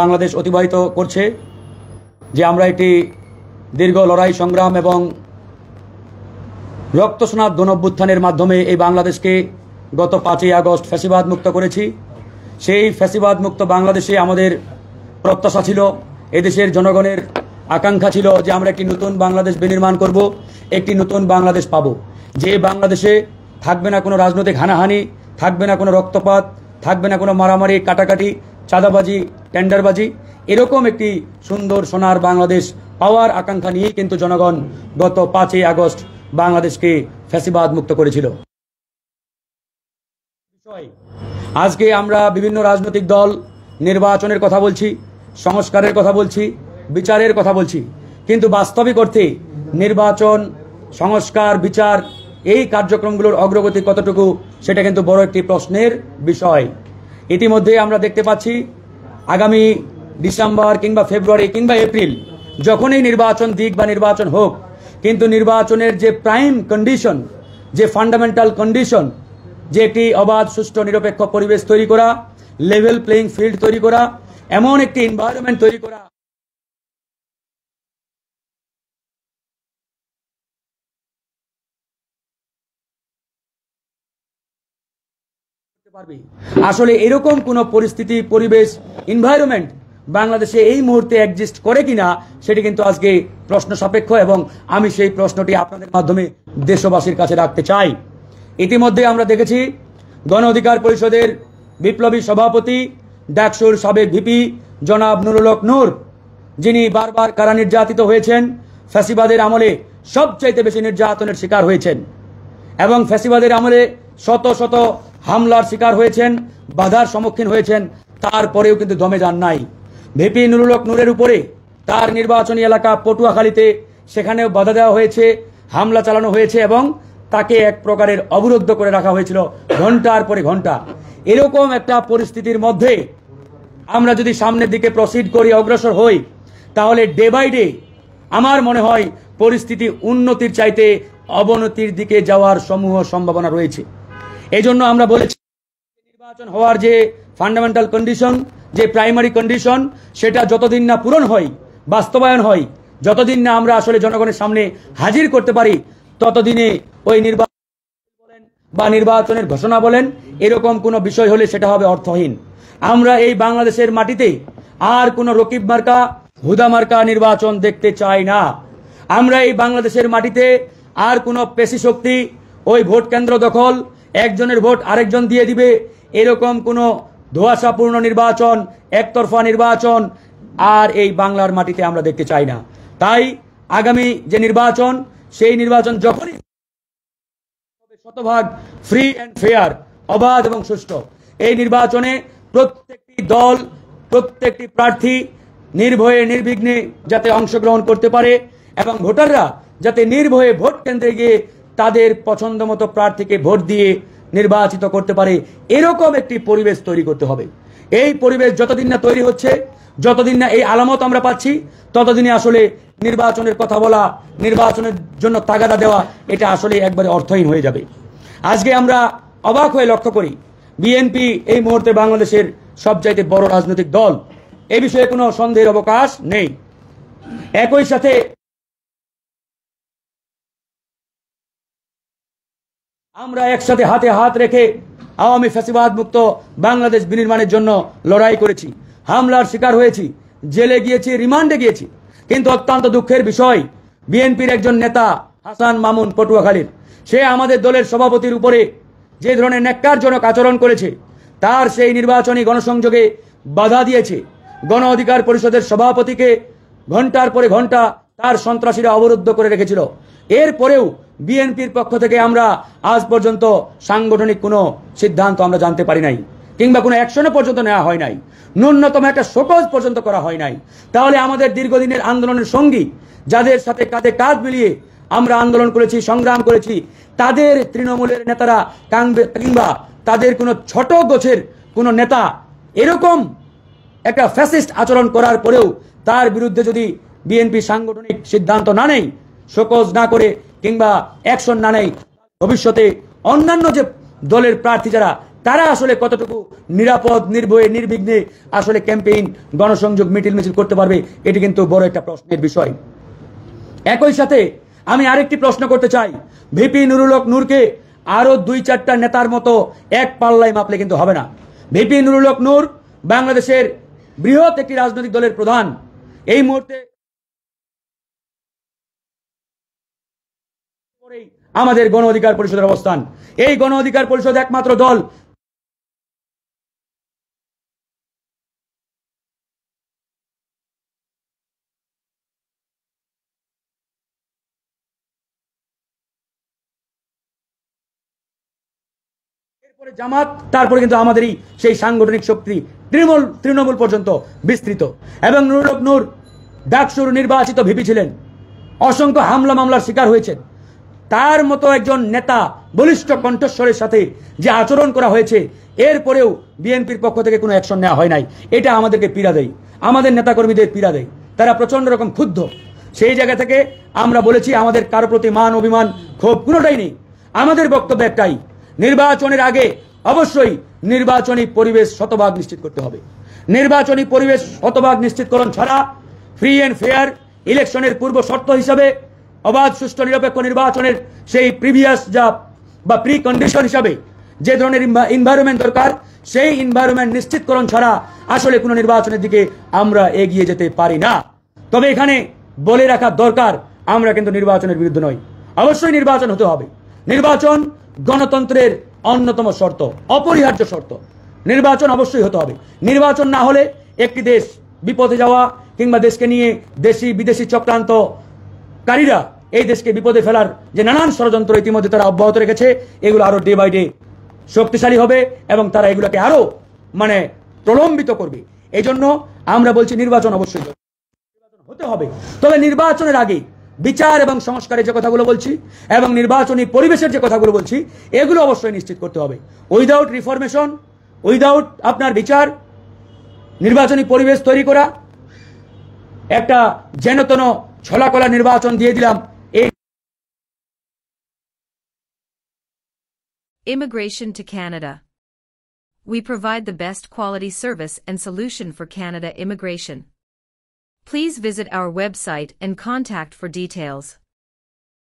বাংলাদেশ অতিবাহিত করছে যে আমরা একটি দীর্ঘ লড়াই সংগ্রাম এবং রক্তস্নাত গণঅভ্যুত্থানের মাধ্যমে এই বাংলাদেশকে গত 5ই আগস্ট ফ্যাসিবাদ মুক্ত করেছি। সেই ফ্যাসিবাদ মুক্ত বাংলাদেশে আমাদের প্রত্যাশা ছিল, এদেশের জনগণের আকাঙ্ক্ষা ছিল যে আমরা একটি নতুন বাংলাদেশ বিনির্মাণ করব, একটি নতুন বাংলাদেশ পাব, যে বাংলাদেশে থাকবে না কোনো রাজনৈতিক হানাহানি, থাকবে না কোনো রক্তপাত, থাকবে না কোনো মারামারি, কাটাকাটি, চাঁদাবাজি, টেন্ডারবাজি। এরকম একটি সুন্দর সোনার বাংলাদেশ পাওয়ার আকাঙ্ক্ষা নিয়ে কিন্তু জনগণ গত 5ই আগস্ট বাংলাদেশকে ফ্যাসিবাদ মুক্ত করেছিল। আজকে আমরা বিভিন্ন রাজনৈতিক দল নির্বাচনের কথা বলছি, সংস্কারের কথা বলছি, বিচারের কথা বলছি, কিন্তু বাস্তবিক অর্থে নির্বাচন, সংস্কার, বিচার এই কার্যক্রমগুলোর অগ্রগতি কতটুকু সেটা কিন্তু বড় একটি প্রশ্নের বিষয়। ইতিমধ্যে আমরা দেখতে পাচ্ছি আগামী ডিসেম্বর কিংবা ফেব্রুয়ারি কিংবা এপ্রিল যখনই নির্বাচন দিক বা নির্বাচন হোক, কিন্তু নির্বাচনের যে প্রাইম কন্ডিশন, যে ফান্ডামেন্টাল কন্ডিশন, যে একটি অবাধ, সুষ্ঠু, নিরপেক্ষ পরিবেশ তৈরি করা, লেভেল প্লেইং ফিল্ড তৈরি করা, এমন একটি এনভায়রনমেন্ট তৈরি করা, আসলে এরকম কোন পরিস্থিতি, পরিবেশ, এনভায়রনমেন্ট বাংলাদেশে এই মুহূর্তে এক্সিস্ট করে কিনা সেটি কিন্তু আজকে প্রশ্ন সাপেক্ষ, এবং আমি সেই প্রশ্নটি আপনাদের মাধ্যমে দেশবাসীর কাছে রাখতে চাই। ইতিমধ্যে আমরা দেখেছি গণ অধিকার পরিষদের বিপ্লবী সভাপতি, ডাকসুর সাবেক ভিপি জনাব নুরুল হক নূর, যিনি বারবার কারা নির্যাতিত হয়েছেন, ফ্যাসিবাদের আমলে সবচাইতে বেশি নির্যাতনের শিকার হয়েছেন এবং ফ্যাসিবাদের আমলে শত শত হামলার শিকার হয়েছেন, বাধার সম্মুখীন হয়েছেন, তারপরেও কিন্তু দমে যান নাই। ভিপি নুরুল হক নূরের উপরে তার নির্বাচনী এলাকা পটুয়াখালীতে সেখানেও বাধা দেওয়া হয়েছে, হামলা চালানো হয়েছে এবং তাকে এক প্রকারের অবরুদ্ধ করে রাখা হয়েছিল ঘন্টার পরে ঘন্টা। এরকম একটা পরিস্থিতির মধ্যে আমরা যদি সামনের দিকে প্রসিড করি, অগ্রসর হই, তাহলে ডে বাই ডে আমার মনে হয় পরিস্থিতি উন্নতির চাইতে অবনতির দিকে যাওয়ার সমূহ সম্ভাবনা রয়েছে। এই জন্য আমরা বলেছি নির্বাচন হওয়ার যে ফান্ডামেন্টাল কন্ডিশন, যে প্রাইমারি কন্ডিশন, সেটা যতদিন না পূরণ হয়, বাস্তবায়ন হয়, যতদিন না আমরা আসলে জনগণের সামনে হাজির করতে পারি, ততদিনে ওই নির্বাচন বলেন বা নির্বাচনের ঘোষণা বলেন এরকম কোনো বিষয় হলে সেটা হবে অর্থহীন। আমরা এই বাংলাদেশের মাটিতে আর কোনো রকিব মার্কা, হুদা মার্কা নির্বাচন দেখতে চাই না। আমরা এই বাংলাদেশের মাটিতে আর কোনো পেশি শক্তি, ওই ভোট কেন্দ্র দখল, একজনের ভোট আরেকজন দিয়ে দিবে, এরকম কোনো ধোঁয়াশাপূর্ণ নির্বাচন, একতরফা নির্বাচন আর এই বাংলার মাটিতে আমরা দেখতে চাই না। তাই আগামী যে নির্বাচন, সেই নির্বাচন যখনই শতভাগ ফ্রি অ্যান্ড ফেয়ার, অবাধ এবং সুষ্ঠু, এই নির্বাচনে প্রত্যেকটি দল, প্রত্যেকটি প্রার্থী নির্ভয়ে নির্বিঘ্নে যাতে অংশগ্রহণ করতে পারে এবং ভোটাররা যাতে নির্ভয়ে ভোট কেন্দ্রে গিয়ে তাদের পছন্দ মতো প্রার্থীকে ভোট দিয়ে নির্বাচিত করতে পারে, এরকম একটি পরিবেশ তৈরি করতে হবে। এই পরিবেশ যতদিন না তৈরি হচ্ছে, যতদিন না এই আলামত আমরা পাচ্ছি, ততদিনে আসলে নির্বাচনের কথা বলা, নির্বাচনের জন্য তাগাদা দেওয়া, এটা আসলে একবারে অর্থহীন হয়ে যাবে। আজকে আমরা অবাক হয়ে লক্ষ্য করি বিএনপি এই মুহূর্তে বাংলাদেশের সবচাইতে বড় রাজনৈতিক দল, এ বিষয়ে কোনো সন্দেহের অবকাশ নেই। একই সাথে আমরা একসাথে হাতে হাত রেখে আওয়ামী ফ্যাসিবাদ মুক্ত বাংলাদেশ বিনির্মাণের জন্য লড়াই করেছি, হামলার শিকার হয়েছি, জেলে গিয়েছি, রিমান্ডে গিয়েছি, কিন্তু অত্যন্ত দুঃখের বিষয় বিএনপির একজন নেতা হাসান মামুন পটুয়াখালীর, সে আমাদের দলের সভাপতির উপরে যে ধরনের ন্যাক্কারজনক আচরণ করেছে, তার সেই নির্বাচনী গণসংযোগে বাধা দিয়েছে, গণ অধিকার পরিষদের সভাপতিকে ঘন্টার পরে ঘন্টা তার সন্ত্রাসীরা অবরুদ্ধ করে রেখেছিল। এরপরেও বিএনপির পক্ষ থেকে আমরা আজ পর্যন্ত সাংগঠনিক কোনো সিদ্ধান্ত আমরা জানতে পারি নাই, কিংবা কোনো অ্যাকশনে পর্যন্ত নেওয়া হয় নাই, ন্যূনতম একটা শোকজ পর্যন্ত করা হয় নাই। তাহলে আমাদের দীর্ঘদিনের আন্দোলনের সঙ্গী, যাদের সাথে কাঁধে কাঁধ মিলিয়ে আমরা আন্দোলন করেছি, সংগ্রাম করেছি, তাদের তৃণমূলের নেতারা কিংবা তাদের কোনো ছোট গোছের কোনো নেতা এরকম একটা ফ্যাসিস্ট আচরণ করার পরেও তার বিরুদ্ধে যদি বিএনপি সাংগঠনিক সিদ্ধান্ত না নেয়, শোকজ না করে কিংবা অ্যাকশন না নেয়, ভবিষ্যতে অন্যান্য যে দলের প্রার্থী যারা তারা আসলে কতটুকু নিরাপদ, নির্ভয়ে, নির্বিঘ্নে আসলে ক্যাম্পেইন, গণসংযোগ, মিছিল করতে পারবে, এটি কিন্তু বড় একটা প্রশ্নের বিষয়। একই সাথে আমি আরেকটি প্রশ্ন করতে চাই, ভিপি নুরুল হক নূরকে আরো 2-4টা নেতার মতো এক পাল্লায় মাপলে কিন্তু হবে না। ভিপি নুরুল হক নূর বাংলাদেশের বৃহৎ একটি রাজনৈতিক দলের প্রধান। এই মুহূর্তে আমাদের গণ অধিকার পরিষদের অবস্থান, এই গণ অধিকার পরিষদ একমাত্র দল জামাত, তারপরে কিন্তু আমাদেরই সেই সাংগঠনিক শক্তি তৃণমূল পর্যন্ত বিস্তৃত। এবং নুরুল হক নূর ডাকসুর নির্বাচিত ভিপি ছিলেন, অসংখ্য হামলা মামলার শিকার হয়েছেন। তার মতো একজন নেতা বলিষ্ঠ কণ্ঠস্বরের সাথে যে আচরণ করা হয়েছে, এরপরেও বিএনপির পক্ষ থেকে কোনো অ্যাকশন নেওয়া হয় নাই। এটা আমাদেরকে পীড়া দেয়, আমাদের নেতাকর্মীদের পীড়া দেয়, তারা প্রচন্ড রকম ক্ষুব্ধ। সেই জায়গা থেকে আমরা বলেছি আমাদের কারো প্রতি মান, অভিমান, ক্ষোভ কোনোটাই নেই। আমাদের বক্তব্য একটাই, নির্বাচনের আগে অবশ্যই নির্বাচনী পরিবেশ শতভাগ নিশ্চিত করতে হবে। নির্বাচনী পরিবেশ শতভাগ নিশ্চিতকরণ ছাড়া ফ্রি এন্ড ফেয়ার ইলেকশনের পূর্ব শর্ত হিসাবে অবাধ, সুষ্ঠু, নিরপেক্ষ নির্বাচনের সেই প্রিভিয়াস বা প্রি কন্ডিশন হিসাবে যে ধরনের এনভায়রনমেন্ট দরকার, সেই এনভায়রনমেন্ট নিশ্চিতকরণ ছাড়া আসলে কোনো নির্বাচনের দিকে আমরা এগিয়ে যেতে পারি না। তবে এখানে বলে রাখা দরকার, আমরা কিন্তু নির্বাচনের বিরুদ্ধে নই। অবশ্যই নির্বাচন হতে হবে। নির্বাচন গণতন্ত্রের অন্যতম শর্ত, অপরিহার্য শর্ত। নির্বাচন অবশ্যই হতে হবে। নির্বাচন না হলে একটি দেশ বিপদে যাওয়া, কিংবা দেশকে নিয়ে দেশি বিদেশি চক্রান্তকারীরা এই দেশকে বিপদে ফেলার যে নানান ষড়যন্ত্র ইতিমধ্যে তারা অব্যাহত রেখেছে, এগুলো আরো ডে বাই ডে শক্তিশালী হবে এবং তারা এগুলোকে আরো প্রলম্বিত করবে। এই জন্য আমরা বলছি নির্বাচন অবশ্যই হতে হবে। তবে নির্বাচনের আগে বিচার এবং সংস্কারের যে কথাগুলো বলছি এবং নির্বাচনী পরিবেশের যে কথাগুলো বলছি, এগুলো অবশ্যই নিশ্চিত করতে হবে। উইদাউট রিফরমেশন, উইদাউট আপনার বিচার, নির্বাচনী পরিবেশ তৈরি করা, একটা যেনতেন ছলাকলা নির্বাচন দিয়ে দিলাম, এই Immigration to Canada. We provide the best quality service and solution for Canada immigration. Please visit our website and contact for details.